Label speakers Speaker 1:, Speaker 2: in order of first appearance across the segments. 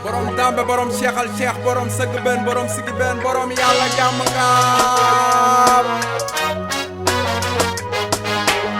Speaker 1: borom dambe borom cheikh al cheikh borom sëgg ben borom sigi ben borom yàlla jàmm nga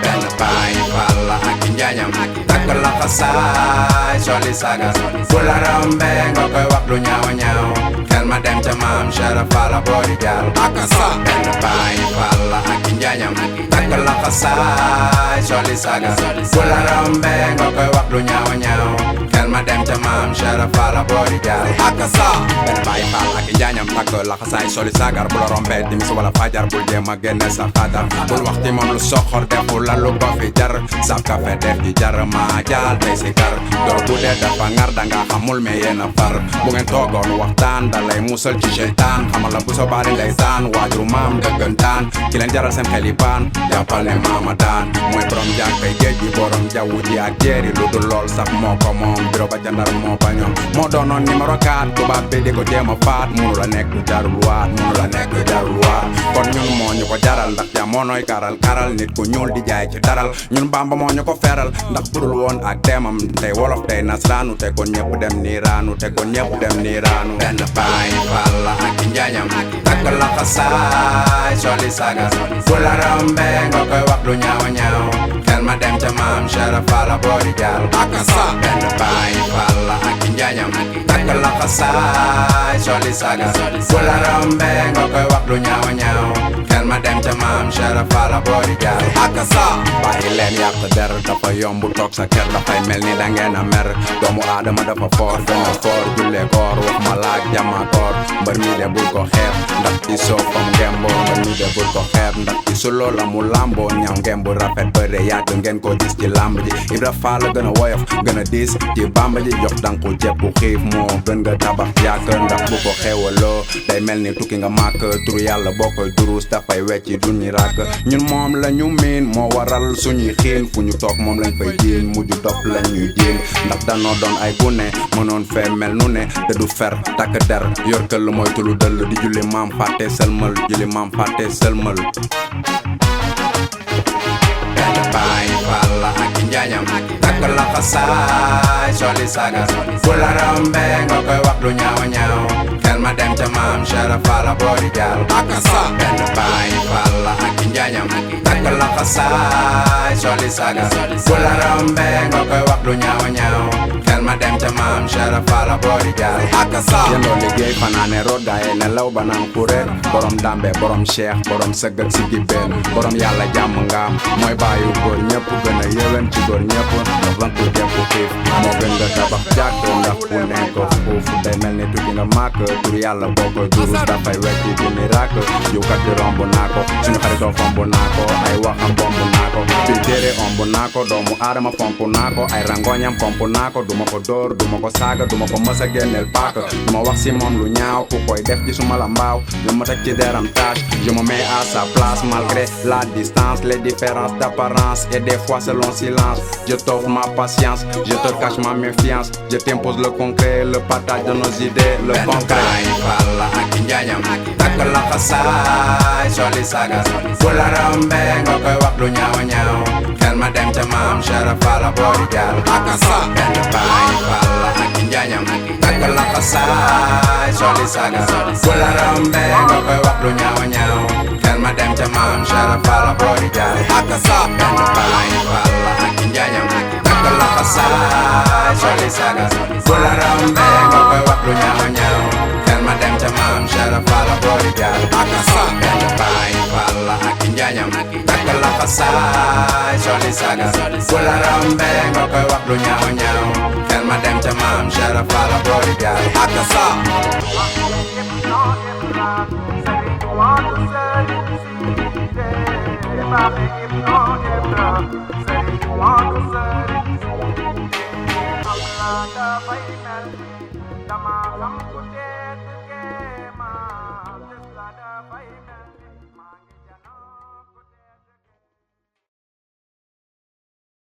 Speaker 2: benn baay Falla ak njaañam takk la xasaay soli saga fu la rombe nga koy wax lu ñaaw ñaaw xel ma dem ca maam Cheikh Falla boori jaal
Speaker 1: akasa
Speaker 2: benn baay Falla ak njaañam takk la xasaay soli saga fu la rombe nga koy wax lu ñaaw ñaaw xel ma dem ca maam Cheikh Falla boori jaal
Speaker 1: akasa
Speaker 2: benn baay Falla ak njaañam takk la xasaay soli sagar bu la rombe timis wala fajar bul jéem a génne sa xadar bul wax ci moom lu soxor deful la lu ko fi jar saf kafe def di jar ma jaal tey si kar door bu dee dafa ngar danga xamul mais yéen a far bu ngeen toogoon waxtaan da lay musal ci seytaan xamal la bu soo baari ndeysaan waajuru maam dëggantaan ki leen jaral seen xel yi baan jàppal ne maama daan mooy borom jàkkay géej gi borom jaww ji ak jéeri lu dul lool sax moo ko moom biro ba jandar moo bañoon moo doonoon numéro 4 tubaab bi di ko jéem a faat munu la nekk jarul waat munu la nekk jarul waat kon ñun moo ñu ko jaral ndax jamonooy karal karal nit ku ñuul di jaay ci daral ñun Bamba moo ñu ko feral ndax burul woon ak demam tey wolof tey nasraanu te kon ñëpp dem niiraanu te kon ñëpp dem niiraanu benn baay Falla ak njaañam takk la xasaay soli saga fu la rombe nga koy wax lu ñaaw ñaaw xel ma dem ca maam Cheikh Falla boori jaal
Speaker 1: akasa
Speaker 2: benn baay Falla ak njaañam takk la xasaay soli saga fu la rombe nga koy wax lu ñaaw ñaaw xel ma dem ca maam Cheikh Falla boori jaal
Speaker 1: akasa
Speaker 2: bàyyi leen yàq der dafa yomb toog sa kër dafay mel ni da ngeen a mer doomu aadama dafa foor gën a foor jullee koor wax ma laak jama koor mbër mi de bul ko xeeb ndax ci soofam ngembo mbër mi de bul ko xeeb ndax ci suloo la mu lamboo ñaw ngembu rafet bëre yàgg ngeen ko gis ci lamb ji Ibra Fall gën a woyof gën a diis ci bamba ji jox danku ceeb bu xiif moo gën nga tabax yàkk ndax bu ko xewaloo day mel ni tukki nga màkk turu yàlla boo koy durus dafay wecci duñu ràkk ñun moom la ñu miin moo waral suñuy xiin fu ñu toog moom lañ fay jiin mujj dof lañ ñuy jiin ndax danoo doon ay gune mënoon fee mel nu ne te du fer takk der yor këll mooy tulu dëll di julli maam fàtte sëlmal julli maam fàtte sëlmal benn baay Falla ak njaañam takk la xasaay soli saga fu la rombe nga koy wax lu ñaaw ñaaw xel ma dem ca maam Cheikh Falla boori jaal
Speaker 1: akasa
Speaker 2: benn baay Falla ak njaañam takk la xasaay soli saga fu la rombe nga koy wax lu ñaaw ñaaw xel ma dem ca maam Cheikh Falla boori jaal
Speaker 1: akasa
Speaker 2: yendoo liggéey fanaane root gaaye ne law banaan kuréel borom dambe borom cheikh borom sëgg ak sigi benn borom yàlla jàmm ngaam mooy baayu góor ñëpp gën a yéwén ci góor ñëpp ndax lanku jëpp xiif moo gën nga tabax jàkk ndax fu nekk foofu day mel ni tukki nga màkk tur yàlla boo ko durus dafay wecci di miracle jiwkat bi romb naa ko suñu xaritoo fomb naa ko ay waxam bomb naa ko bil téere omb naa ko doomu aadama fomp naa ko ay rangoñam fomp naa ko duma ko dóor duma ko saaga duma ko mës a génneel paak duma wax si moom lu ñaaw ku koy def ci suma la mbaaw lu ma teg ci deram tâche je me mets à sa place malgré la distance les différences d'apparence et des fois c'est long silence je t'offre ma patience je te cache ma méfiance je t'impose le concret le partage de nos idées le concret Falla ak njaañam takk la xasaay soli saga fu la rombe nga koy wax lu ñaaw ñaaw xel ma dem ca maam Cheikh Falla boori jaal
Speaker 1: akasa
Speaker 2: benn baay Falla ak njaañam takk la xasaay soli saga fu la rombe nga koy wax lu ñaaw ñaaw xel ma dem ca maam Cheikh Falla boori jaal
Speaker 1: akasa
Speaker 2: benn baay Falla ak njaañam takk la xasaay soli saga fu la rombe nga koy wax lu ñaaw ñaaw xel ma dem ca maam Cheikh Falla boori jaal
Speaker 1: akasa
Speaker 2: benn baay Falla ak njaañam takk la xasaay soli saga fu la rombe nga koy wax lu ñaaw ñaaw xel ma dem ca maam Cheikh Falla boori jaal
Speaker 1: akasa
Speaker 3: Say you want to say